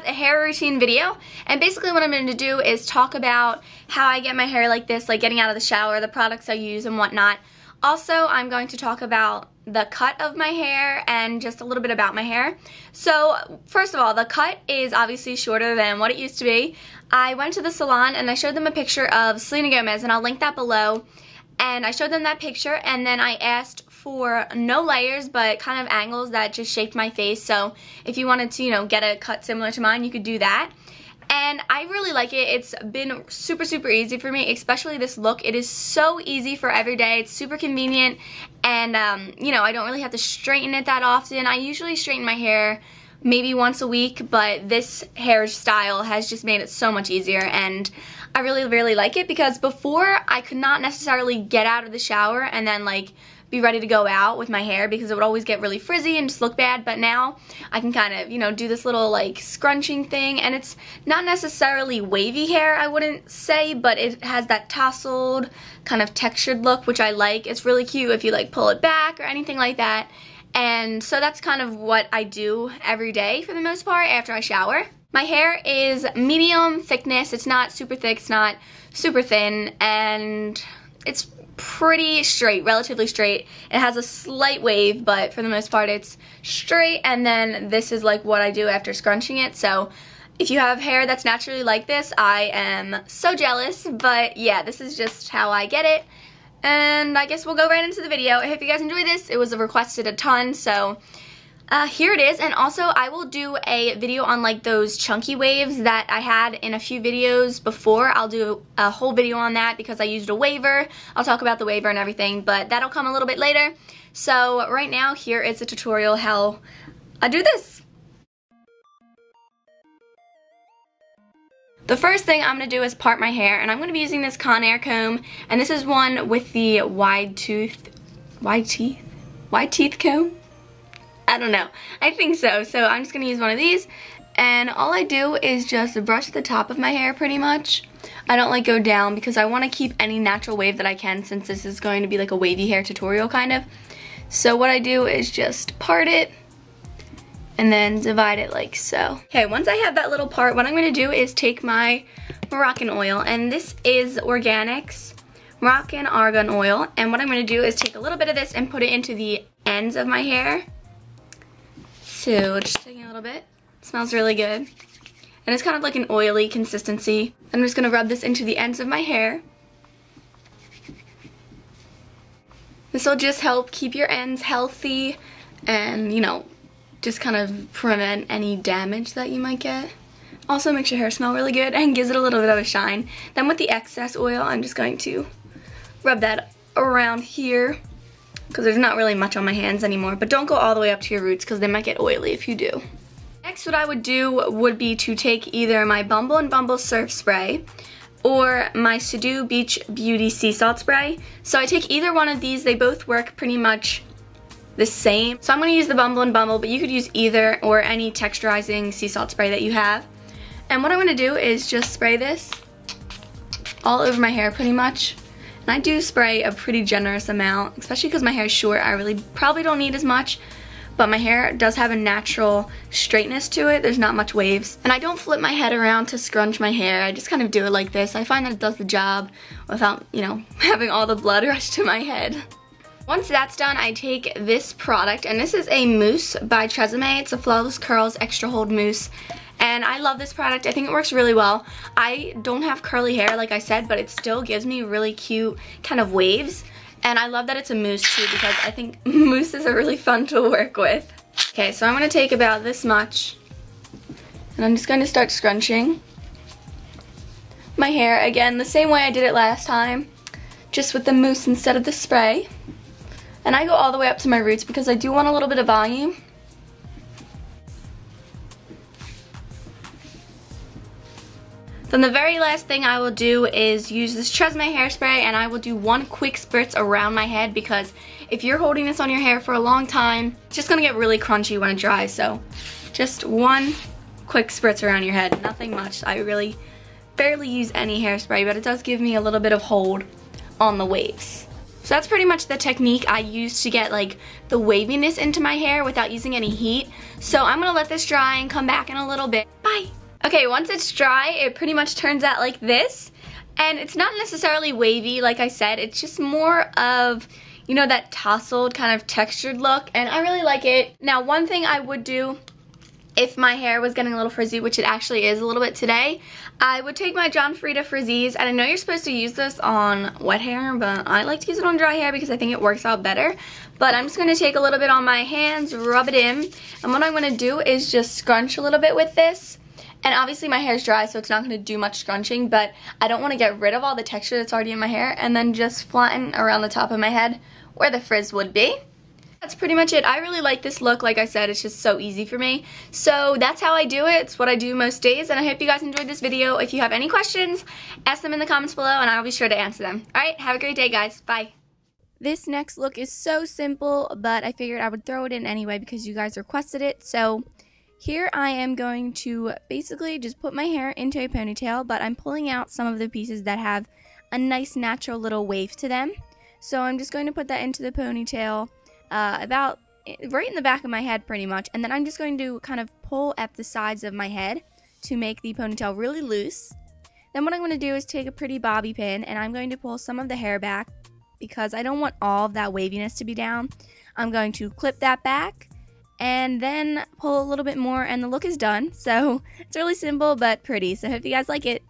have a hair routine video, and basically what I'm going to do is talk about how I get my hair like this, like getting out of the shower, the products I use and whatnot. Also, I'm going to talk about the cut of my hair and just a little bit about my hair. So, first of all, the cut is obviously shorter than what it used to be. I went to the salon and I showed them a picture of Selena Gomez, and I'll link that below. And I showed them that picture, and then I asked for no layers, but kind of angles that just shaped my face. So if you wanted to, you know, get a cut similar to mine, you could do that. And I really like it. It's been super, super easy for me, especially this look. It is so easy for every day. It's super convenient, and, you know, I don't really have to straighten it that often. I usually straighten my hair maybe once a week, but this hairstyle has just made it so much easier, and I really, really like it, because before I could not necessarily get out of the shower and then like be ready to go out with my hair, because it would always get really frizzy and just look bad. But now I can kind of, you know, do this little like scrunching thing, and it's not necessarily wavy hair, I wouldn't say, but it has that tousled kind of textured look, which I like. It's really cute if you like pull it back or anything like that. And so that's kind of what I do every day for the most part after I shower. My hair is medium thickness. It's not super thick, it's not super thin, and it's pretty straight, relatively straight. It has a slight wave, but for the most part it's straight. And then this is like what I do after scrunching it. So if you have hair that's naturally like this, I am so jealous, but yeah, this is just how I get it. And I guess we'll go right into the video. I hope you guys enjoy this. It was requested a ton, so here it is. And also I will do a video on like those chunky waves that I had in a few videos before. I'll do a whole video on that because I used a waver. I'll talk about the waver and everything, but that'll come a little bit later. So right now, here is a tutorial how I do this. The first thing I'm going to do is part my hair, and I'm going to be using this Conair comb, and this is one with the wide teeth comb? I don't know. I think so. So I'm just going to use one of these, and all I do is just brush the top of my hair pretty much. I don't like go down because I want to keep any natural wave that I can, since this is going to be like a wavy hair tutorial kind of. So what I do is just part it and then divide it like so. Okay, once I have that little part, what I'm going to do is take my Moroccan oil, and this is Organix Moroccan Aragon oil, and what I'm going to do is take a little bit of this and put it into the ends of my hair. So just taking a little bit. It smells really good, and it's kind of like an oily consistency. I'm just going to rub this into the ends of my hair. This will just help keep your ends healthy and, you know, just kind of prevent any damage that you might get. Also makes your hair smell really good and gives it a little bit of a shine. Then with the excess oil, I'm just going to rub that around here, because there's not really much on my hands anymore. But don't go all the way up to your roots, because they might get oily if you do. Next, what I would do would be to take either my Bumble and Bumble Surf Spray or my Sedu Beach Beauty Sea Salt Spray. So I take either one of these. They both work pretty much the same. So I'm going to use the Bumble and Bumble, but you could use either or any texturizing sea salt spray that you have. And what I'm going to do is just spray this all over my hair pretty much. And I do spray a pretty generous amount, especially because my hair is short. I really probably don't need as much, but my hair does have a natural straightness to it. There's not much waves. And I don't flip my head around to scrunch my hair. I just kind of do it like this. I find that it does the job without, you know, having all the blood rush to my head. Once that's done, I take this product, and this is a mousse by TRESemme. It's a Flawless Curls Extra Hold Mousse, and I love this product. I think it works really well. I don't have curly hair, like I said, but it still gives me really cute kind of waves, and I love that it's a mousse too, because I think mousses are really fun to work with. Okay, so I'm going to take about this much, and I'm just going to start scrunching my hair, again, the same way I did it last time, just with the mousse instead of the spray. And I go all the way up to my roots because I do want a little bit of volume. Then the very last thing I will do is use this TRESemme Hairspray, and I will do one quick spritz around my head, because if you're holding this on your hair for a long time, it's just going to get really crunchy when it dries. So just one quick spritz around your head, nothing much. I really barely use any hairspray, but it does give me a little bit of hold on the waves. So that's pretty much the technique I use to get like the waviness into my hair without using any heat. So I'm going to let this dry and come back in a little bit. Bye! Okay, once it's dry, it pretty much turns out like this. And it's not necessarily wavy, like I said. It's just more of, you know, that tousled kind of textured look. And I really like it. Now, one thing I would do if my hair was getting a little frizzy, which it actually is a little bit today, I would take my Freida Frizzies, and I know you're supposed to use this on wet hair, but I like to use it on dry hair because I think it works out better. But I'm just going to take a little bit on my hands, rub it in, and what I'm going to do is just scrunch a little bit with this. And obviously my hair's dry, so it's not going to do much scrunching, but I don't want to get rid of all the texture that's already in my hair, and then just flatten around the top of my head where the frizz would be. That's pretty much it. I really like this look. Like I said, it's just so easy for me. So that's how I do it. It's what I do most days, and I hope you guys enjoyed this video. If you have any questions, ask them in the comments below, and I'll be sure to answer them. Alright, have a great day, guys. Bye. This next look is so simple, but I figured I would throw it in anyway because you guys requested it. So here I am going to basically just put my hair into a ponytail, but I'm pulling out some of the pieces that have a nice natural little wave to them. So I'm just going to put that into the ponytail. About right in the back of my head pretty much, and then I'm just going to kind of pull at the sides of my head to make the ponytail really loose. Then what I'm going to do is take a pretty bobby pin, and I'm going to pull some of the hair back because I don't want all of that waviness to be down. I'm going to clip that back and then pull a little bit more, and the look is done. So it's really simple but pretty, so I hope you guys like it.